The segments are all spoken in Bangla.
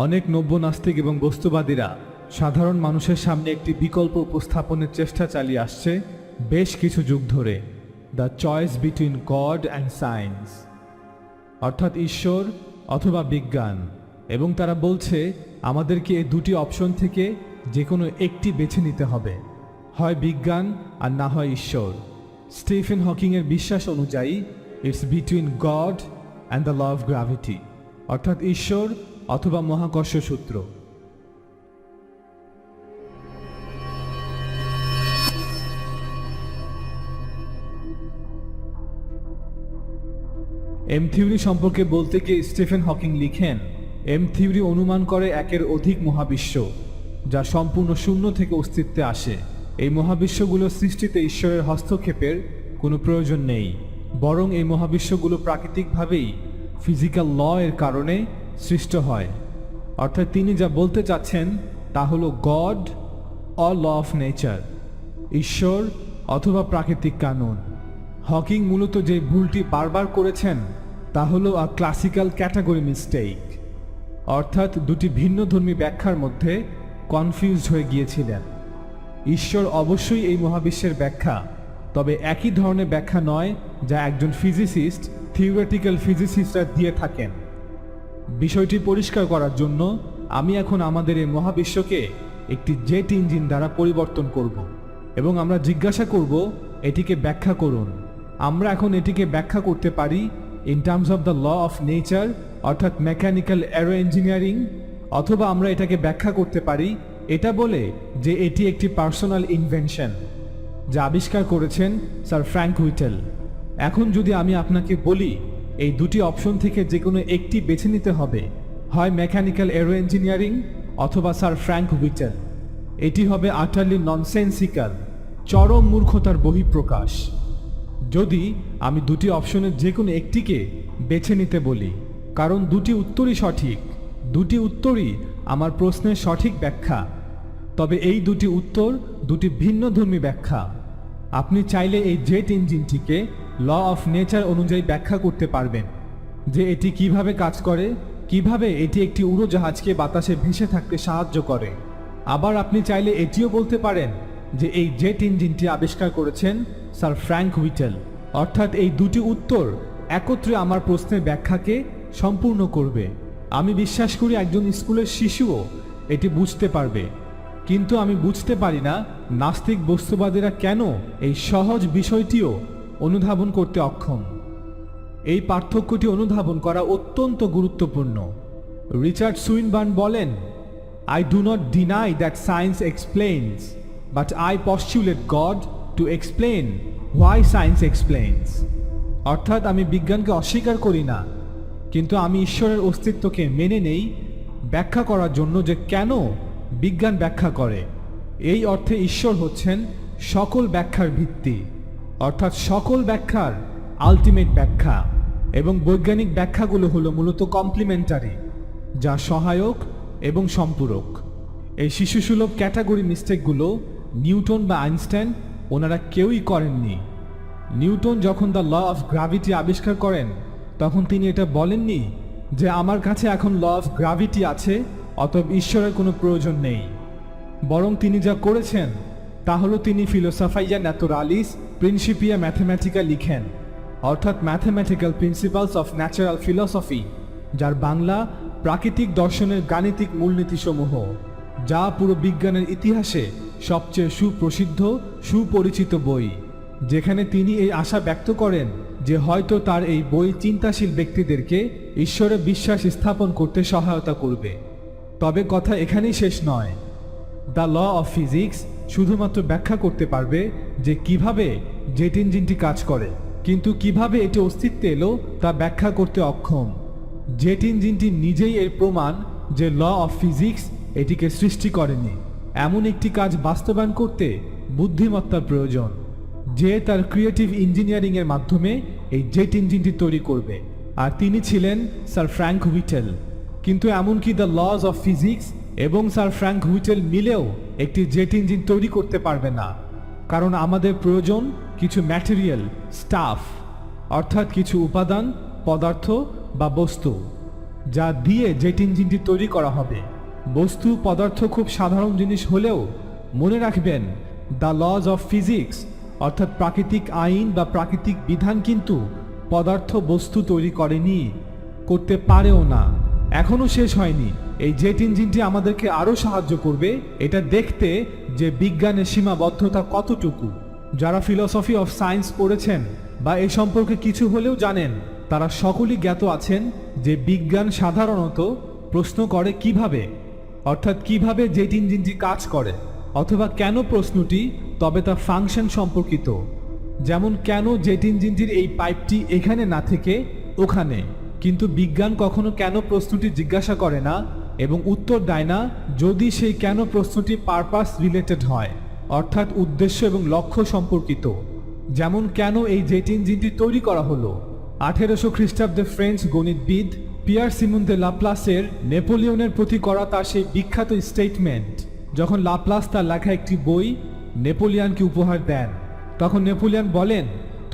অনেক নব্য নাস্তিক এবং বস্তুবাদীরা সাধারণ মানুষের সামনে একটি বিকল্প উপস্থাপনের চেষ্টা চালিয়ে আসছে বেশ কিছু যুগ ধরে, the choice between God and science, অর্থাৎ ঈশ্বর অথবা বিজ্ঞান। এবং তারা বলছে আমাদেরকে এই দুটি অপশন থেকে যে কোনো একটি বেছে নিতে হবে, হয় বিজ্ঞান আর না হয় ঈশ্বর। স্টিফেন হকিংয়ের বিশ্বাস অনুযায়ী it's between God and the law of gravity, অর্থাৎ ঈশ্বর অথবা মহাকর্ষ সূত্র। এম থিওরি সম্পর্কে বলতে গিয়ে স্টিফেন হকিং লিখেন, এম থিওরি অনুমান করে একের অধিক মহাবিশ্ব যা সম্পূর্ণ শূন্য থেকে অস্তিত্বে আসে। এই মহাবিশ্বগুলো সৃষ্টিতে ঈশ্বরের হস্তক্ষেপের কোনো প্রয়োজন নেই, বরং এই মহাবিশ্বগুলো প্রাকৃতিকভাবেই ফিজিক্যাল ল এর কারণে সৃষ্ট হয়। অর্থাৎ তিনি যা বলতে চাচ্ছেন তা হলো God or law of nature, ঈশ্বর অথবা প্রাকৃতিক কানুন। হকিং মূলত যে ভুলটি বারবার করেছেন তা হলো আ ক্লাসিক্যাল ক্যাটাগরি মিস্টেক, অর্থাৎ দুটি ভিন্নধর্মী ব্যাখ্যার মধ্যে কনফিউজড হয়ে গিয়েছিলেন। ঈশ্বর অবশ্যই এই মহাবিশ্বের ব্যাখ্যা, তবে একই ধরনের ব্যাখ্যা নয় যা একজন ফিজিসিস্ট, থিওরিটিক্যাল ফিজিসিস্টরা দিয়ে থাকেন। বিষয়টি পরিষ্কার করার জন্য আমি এখন আমাদের এই মহাবিশ্বকে একটি জেট ইঞ্জিন দ্বারা পরিবর্তন করব এবং আমরা জিজ্ঞাসা করব এটিকে ব্যাখ্যা করুন। আমরা এখন এটিকে ব্যাখ্যা করতে পারি in terms of the law of nature, অর্থাৎ মেকানিক্যাল অ্যারো ইঞ্জিনিয়ারিং, অথবা আমরা এটাকে ব্যাখ্যা করতে পারি এটা বলে যে এটি একটি পার্সোনাল ইনভেনশন যা আবিষ্কার করেছেন স্যার ফ্র্যাঙ্ক হুইটেল। এখন যদি আমি আপনাকে বলি এই দুটি অপশন থেকে যে কোনো একটি বেছে নিতে হবে, হয় মেকানিক্যাল অ্যারো ইঞ্জিনিয়ারিং অথবা স্যার ফ্র্যাঙ্ক হুইটেল, এটি হবে আটারলি ননসেন্সিক্যাল, চরম মূর্খতার বহিঃপ্রকাশ। যদি আমি দুটি অপশনের যে কোনো একটিকে বেছে নিতে বলি, কারণ দুটি উত্তরই সঠিক, দুটি উত্তরই আমার প্রশ্নের সঠিক ব্যাখ্যা, তবে এই দুটি উত্তর দুটি ভিন্নধর্মী ব্যাখ্যা। আপনি চাইলে এই জেট ইঞ্জিনটিকে ল অফ নেচার অনুযায়ী ব্যাখ্যা করতে পারবেন যে এটি কিভাবে কাজ করে, কিভাবে এটি একটি উড়োজাহাজকে বাতাসে ভেসে থাকতে সাহায্য করে। আবার আপনি চাইলে এটিও বলতে পারেন যে এই জেট ইঞ্জিনটি আবিষ্কার করেছেন স্যার ফ্র্যাঙ্ক হুইটেল। অর্থাৎ এই দুটি উত্তর একত্রে আমার প্রশ্নের ব্যাখ্যাকে সম্পূর্ণ করবে। আমি বিশ্বাস করি একজন স্কুলের শিশুও এটি বুঝতে পারবে, কিন্তু আমি বুঝতে পারি না নাস্তিক বস্তুবাদীরা কেন এই সহজ বিষয়টিও অনুধাবন করতে অক্ষম। এই পার্থক্যটি অনুধাবন করা অত্যন্ত গুরুত্বপূর্ণ। রিচার্ড সুইনবার্ন বলেন, I do not deny that science explains, but I postulate God to explain why science explains. অর্থাৎ আমি বিজ্ঞানকে অস্বীকার করি না, কিন্তু আমি ঈশ্বরের অস্তিত্বকে মেনে নেই ব্যাখ্যা করার জন্য যে কেন বিজ্ঞান ব্যাখ্যা করে। এই অর্থে ঈশ্বর হচ্ছেন সকল ব্যাখ্যার ভিত্তি, অর্থাৎ সকল ব্যাখ্যার আলটিমেট ব্যাখ্যা, এবং বৈজ্ঞানিক ব্যাখ্যাগুলো হলো মূলত কমপ্লিমেন্টারি, যা সহায়ক এবং সম্পূরক। এই শিশুসুলভ ক্যাটাগরি মিস্টেকগুলো নিউটন বা আইনস্টাইন ওনারা কেউই করেননি। নিউটন যখন দ্য ল অফ গ্র্যাভিটি আবিষ্কার করেন তখন তিনি এটা বলেননি যে আমার কাছে এখন ল অফ গ্র্যাভিটি আছে, অতএব ঈশ্বরের কোনো প্রয়োজন নেই। বরং তিনি যা করেছেন তা হলো তিনি ফিলোসফাইয়া ন্যাতুরালিস প্রিন্সিপিয়া ম্যাথমেটিকা লিখেন, অর্থাৎ mathematical principles of natural philosophy, যার বাংলা প্রাকৃতিক দর্শনের গাণিতিক মূলনীতিসমূহ, যা পুরো বিজ্ঞানের ইতিহাসে সবচেয়ে সুপ্রসিদ্ধ সুপরিচিত বই, যেখানে তিনি এই আশা ব্যক্ত করেন যে হয়তো তার এই বই চিন্তাশীল ব্যক্তিদেরকে ঈশ্বরে বিশ্বাস স্থাপন করতে সহায়তা করবে। তবে কথা এখানেই শেষ নয়। দ্য ল অফ ফিজিক্স শুধুমাত্র ব্যাখ্যা করতে পারবে যে কিভাবে জেট ইঞ্জিনটি কাজ করে, কিন্তু কিভাবে এটি অস্তিত্বে এলো তা ব্যাখ্যা করতে অক্ষম। জেট ইঞ্জিনটি নিজেই এর প্রমাণ যে ল অফ ফিজিক্স এটিকে সৃষ্টি করেনি। এমন একটি কাজ বাস্তবায়ন করতে বুদ্ধিমত্তার প্রয়োজন, যে তার ক্রিয়েটিভ ইঞ্জিনিয়ারিং এর মাধ্যমে এই জেট ইঞ্জিনটি তৈরি করবে, আর তিনি ছিলেন স্যার ফ্র্যাঙ্ক হুইটেল। কিন্তু এমনকি দ্য লজ অফ ফিজিক্স এবং স্যার ফ্র্যাঙ্ক হুইটেল মিলেও একটি জেট ইঞ্জিন তৈরি করতে পারবে না, কারণ আমাদের প্রয়োজন কিছু ম্যাটেরিয়াল স্টাফ, অর্থাৎ কিছু উপাদান, পদার্থ বা বস্তু। যা দিয়ে জেট ইঞ্জিনটি তৈরি করা হবে। বস্তু পদার্থ খুব সাধারণ জিনিস হলেও মনে রাখবেন, দ্য লজ অফ ফিজিক্স অর্থাৎ প্রাকৃতিক আইন বা প্রাকৃতিক বিধান কিন্তু পদার্থ বস্তু তৈরি করেনি, করতে পারেও না। এখনও শেষ হয়নি। এই জেট ইঞ্জিনটি আমাদেরকে আরও সাহায্য করবে এটা দেখতে যে বিজ্ঞানের সীমাবদ্ধতা কতটুকু। যারা ফিলসফি অফ সায়েন্স পড়েছেন বা এ সম্পর্কে কিছু হলেও জানেন, তারা সকলেই জ্ঞাত আছেন যে বিজ্ঞান সাধারণত প্রশ্ন করে কিভাবে, অর্থাৎ কিভাবে জেট ইঞ্জিনটি কাজ করে, অথবা কেন প্রশ্নটি তবে তা ফাংশন সম্পর্কিত। যেমন কেন জেট ইঞ্জিনটির এই পাইপটি এখানে না থেকে ওখানে। কিন্তু বিজ্ঞান কখনো কেন প্রশ্নটি জিজ্ঞাসা করে না এবং উত্তর দেয় না যদি সেই কেন প্রশ্নটি পারপাস রিলেটেড হয়, অর্থাৎ উদ্দেশ্য এবং লক্ষ্য সম্পর্কিত। যেমন কেন এই জেট ইঞ্জিনটি তৈরি করা হলো। 1800 খ্রিস্টাব্দে ফ্রেঞ্চ গণিতবিদ পিয়ার সিমন দে লাপ্লাসের নেপোলিয়নের প্রতি করা তার সেই বিখ্যাত স্টেটমেন্ট, যখন লাপ্লাস তার লেখা একটি বই নেপোলিয়নকে উপহার দেন, তখন নেপোলিয়ন বলেন,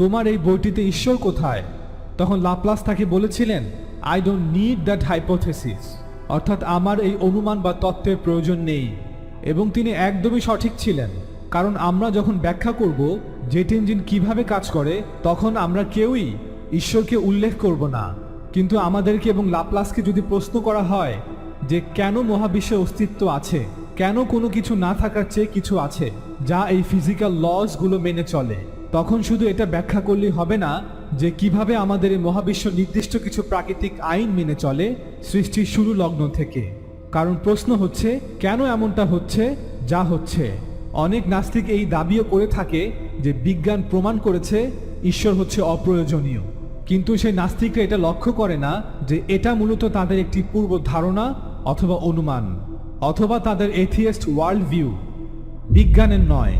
তোমার এই বইটিতে ঈশ্বর কোথায়? তখন লাপ্লাস তাকে বলেছিলেন, I don't need that hypothesis, অর্থাৎ আমার এই অনুমান বা তত্ত্বের প্রয়োজন নেই। এবং তিনি একদমই সঠিক ছিলেন, কারণ আমরা যখন ব্যাখ্যা করব জেট ইঞ্জিন কিভাবে কাজ করে, তখন আমরা কেউই ঈশ্বরকে উল্লেখ করব না। কিন্তু আমাদেরকে এবং লাপ্লাসকে যদি প্রশ্ন করা হয় যে কেন মহাবিশ্বের অস্তিত্ব আছে, কেন কোনো কিছু না থাকার চেয়ে কিছু আছে যা এই ফিজিক্যাল লসগুলো মেনে চলে, তখন শুধু এটা ব্যাখ্যা করলেই হবে না যে কিভাবে আমাদের এই মহাবিশ্ব নির্দিষ্ট কিছু প্রাকৃতিক আইন মেনে চলে সৃষ্টির শুরু লগ্ন থেকে। কারণ প্রশ্ন হচ্ছে কেন এমনটা হচ্ছে যা হচ্ছে। অনেক নাস্তিক এই দাবিও করে থাকে যে বিজ্ঞান প্রমাণ করেছে ঈশ্বর হচ্ছে অপ্রয়োজনীয়, কিন্তু সেই নাস্তিকরা এটা লক্ষ্য করে না যে এটা মূলত তাদের একটি পূর্ব ধারণা অথবা অনুমান, অথবা তাদের এথিয়েস্ট ওয়ার্ল্ড ভিউ, বিজ্ঞানের নয়।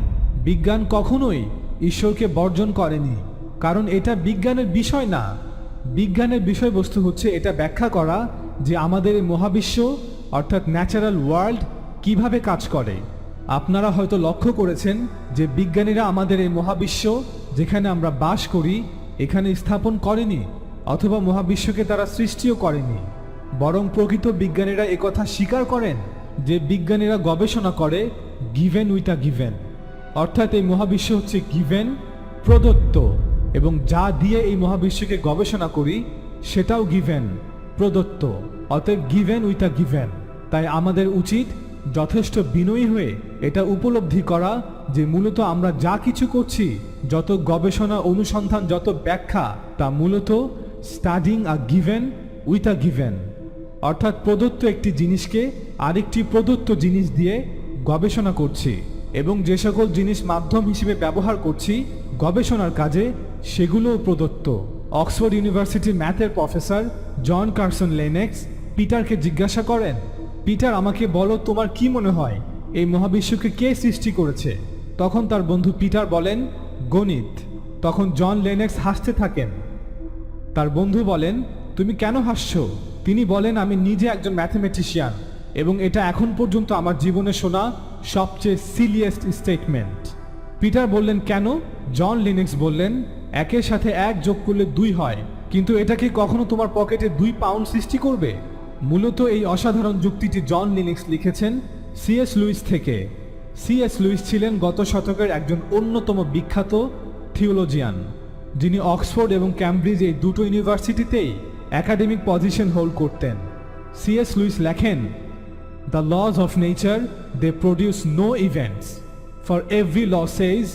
বিজ্ঞান কখনোই ঈশ্বরকে বর্জন করেনি, কারণ এটা বিজ্ঞানের বিষয় না। বিজ্ঞানের বিষয়বস্তু হচ্ছে এটা ব্যাখ্যা করা যে আমাদের এই মহাবিশ্ব অর্থাৎ ন্যাচারাল ওয়ার্ল্ড কিভাবে কাজ করে। আপনারা হয়তো লক্ষ্য করেছেন যে বিজ্ঞানীরা আমাদের এই মহাবিশ্ব যেখানে আমরা বাস করি এখানে স্থাপন করেনি, অথবা মহাবিশ্বকে তারা সৃষ্টিও করেনি। বরং প্রকৃত বিজ্ঞানীরা একথা স্বীকার করেন যে বিজ্ঞানীরা গবেষণা করে গিভেন উইথ আ গিভেন, অর্থাৎ এই মহাবিশ্ব হচ্ছে গিভেন, প্রদত্ত, এবং যা দিয়ে এই মহাবিশ্বকে গবেষণা করি সেটাও গিভেন, প্রদত্ত, অতএব গিভেন উইথ আ গিভেন। তাই আমাদের উচিত যথেষ্ট বিনয়ী হয়ে এটা উপলব্ধি করা যে মূলত আমরা যা কিছু করছি, যত গবেষণা, অনুসন্ধান, যত ব্যাখ্যা, তা মূলত studying a given with a given, অর্থাৎ প্রদত্ত একটি জিনিসকে আরেকটি প্রদত্ত জিনিস দিয়ে গবেষণা করছি, এবং যে সকল জিনিস মাধ্যম হিসেবে ব্যবহার করছি গবেষণার কাজে সেগুলোও প্রদত্ত। অক্সফোর্ড ইউনিভার্সিটির ম্যাথের প্রফেসর জন কার্সন লেনেক্স পিটারকে জিজ্ঞাসা করেন, পিটার আমাকে বলো তোমার কি মনে হয় এই মহাবিশ্বকে কে সৃষ্টি করেছে? তখন তার বন্ধু পিটার বলেন গণিত। তখন জন লেনেক্স হাসতে থাকেন। তার বন্ধু বলেন তুমি কেন হাসছো? তিনি বলেন আমি নিজে একজন ম্যাথমেটিশিয়ান এবং এটা এখন পর্যন্ত আমার জীবনে শোনা সবচেয়ে সিলিয়েস্ট স্টেটমেন্ট। পিটার বললেন কেন? জন লিনেক্স বললেন একের সাথে এক যোগ করলে 2 হয়, কিন্তু এটা কি কখনো তোমার পকেটে 2 পাউন্ড সৃষ্টি করবে? মূলত এই অসাধারণ যুক্তিটি জন লিনেক্স লিখেছেন সিএস লুইস থেকে। সিএস লুইস ছিলেন গত শতকের একজন অন্যতম বিখ্যাত থিওলজিয়ান, যিনি অক্সফোর্ড এবং ক্যামব্রিজ এই দুটো ইউনিভার্সিটিতেই একাডেমিক পজিশন হোল্ড করতেন। সিএস লুইস লেখেন, the laws of nature they produce no events, for every law says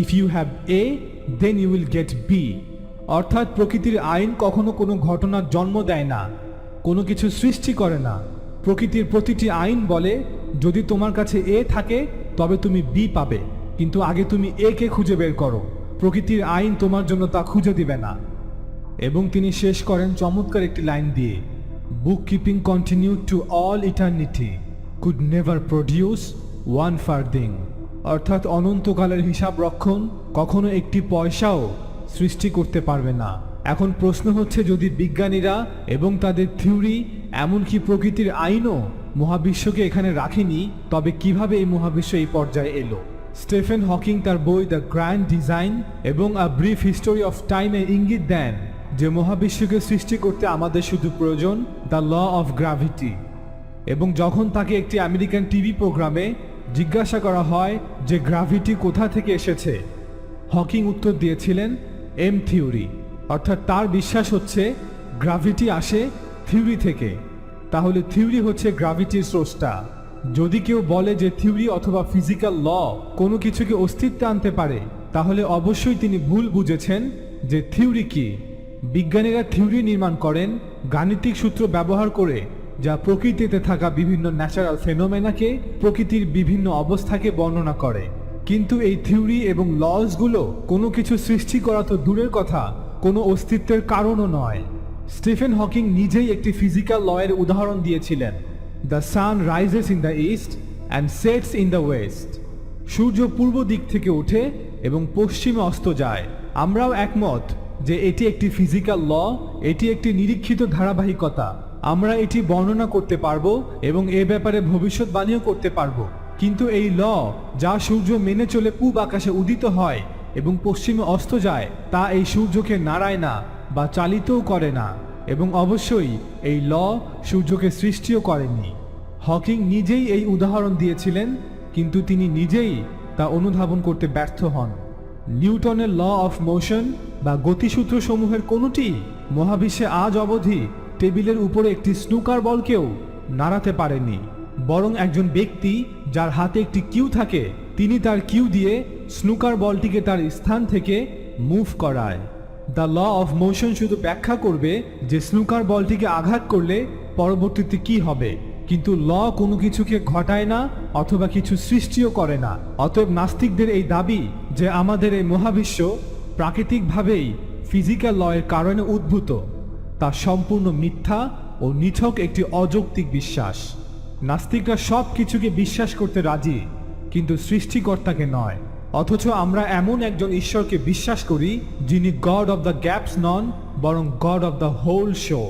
if you have A then you will get B. অর্থাৎ প্রকৃতির আইন কখনো কোনো ঘটনার জন্ম দেয় না, কোনো কিছু সৃষ্টি করে না। প্রকৃতির প্রতিটি আইন বলে যদি তোমার কাছে এ থাকে তবে তুমি বি পাবে, কিন্তু আগে তুমি এ কে খুঁজে বের করো। প্রকৃতির আইন তোমার জন্য তা খুঁজে দিবে না। এবং তিনি শেষ করেন চমৎকার একটি লাইন দিয়ে, bookkeeping continued to all eternity could never produce one farthing. অর্থাৎ অনন্তকালের হিসাব রক্ষণ কখনো একটি পয়সাও সৃষ্টি করতে পারবে না। এখন প্রশ্ন হচ্ছে যদি বিজ্ঞানীরা এবং তাদের থিওরি এমনকি প্রকৃতির আইনও মহাবিশ্বকে এখানে রাখেনি, তবে কিভাবে এই মহাবিশ্ব এই পর্যায়ে এলো? স্টিফেন হকিং তার বই দ্য গ্র্যান্ড ডিজাইন এবং আ ব্রিফ হিস্টোরি অফ টাইমে ইঙ্গিত দেন যে মহাবিশ্বকে সৃষ্টি করতে আমাদের শুধু প্রয়োজন দ্য ল অফ গ্র্যাভিটি। এবং যখন তাকে একটি আমেরিকান টিভি প্রোগ্রামে জিজ্ঞাসা করা হয় যে গ্র্যাভিটি কোথা থেকে এসেছে, হকিং উত্তর দিয়েছিলেন এম থিওরি। অর্থাৎ তার বিশ্বাস হচ্ছে গ্র্যাভিটি আসে থিওরি থেকে। তাহলে থিওরি হচ্ছে গ্র্যাভিটির স্রষ্টা। যদি কেউ বলে যে থিওরি অথবা ফিজিক্যাল ল কোনো কিছুকে অস্তিত্বে আনতে পারে, তাহলে অবশ্যই তিনি ভুল বুঝেছেন যে থিওরি কি। বিজ্ঞানীরা থিওরি নির্মাণ করেন গাণিতিক সূত্র ব্যবহার করে, যা প্রকৃতিতে থাকা বিভিন্ন ন্যাচারাল ফেনোমেনাকে, প্রকৃতির বিভিন্ন অবস্থাকে বর্ণনা করে। কিন্তু এই থিওরি এবং লসগুলো কোনো কিছু সৃষ্টি করা তো দূরের কথা, কোনো অস্তিত্বের কারণও নয়। স্টিফেন হকিং নিজেই একটি ফিজিক্যাল লয়ের উদাহরণ দিয়েছিলেন, the sun rises in the east and sets in the west. সূর্য পূর্ব দিক থেকে ওঠে এবং পশ্চিমে অস্ত যায়। আমরাও একমত যে এটি একটি ফিজিক্যাল ল, এটি একটি নিরীক্ষিত ধারাবাহিকতা। আমরা এটি বর্ণনা করতে পারবো এবং এ ব্যাপারে ভবিষ্যৎবাণীও করতে পারবো। কিন্তু এই ল, যা সূর্য মেনে চলে পূব আকাশে উদিত হয় এবং পশ্চিমে অস্ত যায়, তা এই সূর্যকে নাড়ায় না বা চালিতও করে না, এবং অবশ্যই এই ল সূর্যকে সৃষ্টিও করেনি। হকিং নিজেই এই উদাহরণ দিয়েছিলেন, কিন্তু তিনি নিজেই তা অনুধাবন করতে ব্যর্থ হন। নিউটনের ল অফ মোশন বা গতিসূত্রসমূহের কোনোটি মহাবিশ্বে আজ অবধি টেবিলের উপরে একটি স্নুকার বলকেও নাড়াতে পারেনি। বরং একজন ব্যক্তি যার হাতে একটি কিউ থাকে, তিনি তার কিউ দিয়ে স্নুকার বলটিকে তার স্থান থেকে মুভ করায়। দ্য ল অফ মোশন শুধু ব্যাখ্যা করবে যে স্নুকার বলটিকে আঘাত করলে পরবর্তীতে কি হবে, কিন্তু ল কোনো কিছুকে ঘটায় না অথবা কিছু সৃষ্টিও করে না। অতএব নাস্তিকদের এই দাবি যে আমাদের এই মহাবিশ্ব প্রাকৃতিকভাবেই ফিজিক্যাল লয়ের কারণে উদ্ভূত, তা সম্পূর্ণ মিথ্যা ও নিছক একটি অযৌক্তিক বিশ্বাস। নাস্তিকরা সব কিছুকে বিশ্বাস করতে রাজি, কিন্তু সৃষ্টিকর্তাকে নয়। অথচ আমরা এমন একজন ঈশ্বরকে বিশ্বাস করি যিনি গড অব দ্য গ্যাপস নন, বরং God of the whole show,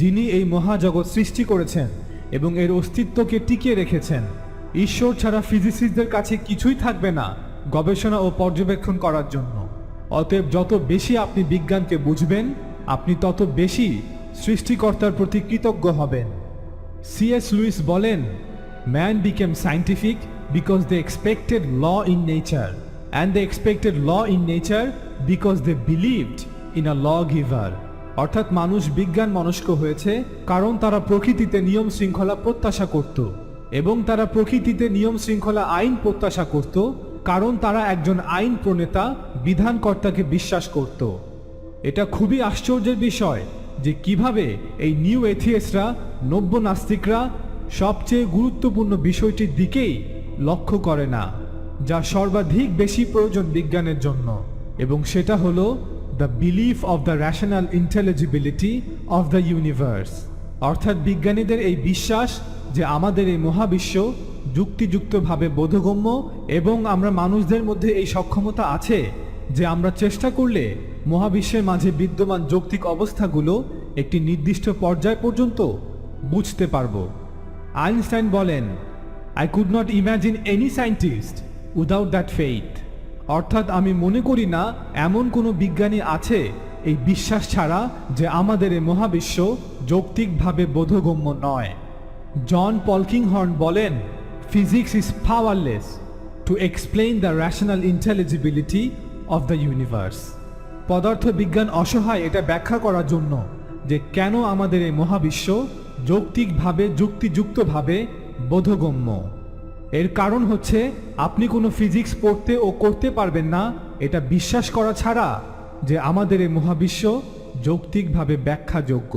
যিনি এই মহাজগৎ সৃষ্টি করেছেন এবং এর অস্তিত্বকে টিকিয়ে রেখেছেন। ঈশ্বর ছাড়া ফিজিসিস্টদের কাছে কিছুই থাকবে না গবেষণা ও পর্যবেক্ষণ করার জন্য। অতএব যত বেশি আপনি বিজ্ঞানকে বুঝবেন, আপনি তত বেশি সৃষ্টিকর্তার প্রতি কৃতজ্ঞ হবেন। C.S. লুইস বলেন, man became scientific because they expected law in nature, and they expected law in nature because they believed in a law giver. অর্থাৎ মানুষ বিজ্ঞান মনস্ক হয়েছে কারণ তারা প্রকৃতিতে নিয়ম শৃঙ্খলা প্রত্যাশা করত, এবং তারা প্রকৃতিতে নিয়ম শৃঙ্খলা আইন প্রত্যাশা করত কারণ তারা একজন আইন প্রণেতা বিধানকর্তাকে বিশ্বাস করত। এটা খুবই আশ্চর্যের বিষয় যে কিভাবে এই নিউ এথিয়েস্টরা, নব্য নাস্তিকরা সবচেয়ে গুরুত্বপূর্ণ বিষয়টির দিকেই লক্ষ্য করে না, যা সর্বাধিক বেশি প্রয়োজন বিজ্ঞানের জন্য, এবং সেটা হলো the belief of the rational intelligibility of the universe. অর্থাৎ বিজ্ঞানীদের এই বিশ্বাস যে আমাদের এই মহাবিশ্ব যুক্তিযুক্তভাবে বোধগম্য, এবং আমরা মানুষদের মধ্যে এই সক্ষমতা আছে যে আমরা চেষ্টা করলে মহাবিশ্বের মাঝে বিদ্যমান যৌক্তিক অবস্থাগুলো একটি নির্দিষ্ট পর্যায় পর্যন্ত বুঝতে পারব। আইনস্টাইন বলেন, I could not imagine any scientist without that faith. অর্থাৎ আমি মনে করি না এমন কোনো বিজ্ঞানী আছে এই বিশ্বাস ছাড়া যে আমাদের এই মহাবিশ্ব যৌক্তিকভাবে বোধগম্য নয়। জন পলকিংহর্ন বলেন, physics is powerless to explain the rational intelligibility of the universe. পদার্থবিজ্ঞান অসহায় এটা ব্যাখ্যা করার জন্য যে কেন আমাদের এই মহাবিশ্ব যৌক্তিকভাবে যুক্তিযুক্তভাবে বোধগম্য। এর কারণ হচ্ছে আপনি কোনো ফিজিক্স পড়তে ও করতে পারবেন না এটা বিশ্বাস করা ছাড়া যে আমাদের এই মহাবিশ্ব যৌক্তিকভাবে ব্যাখ্যাযোগ্য।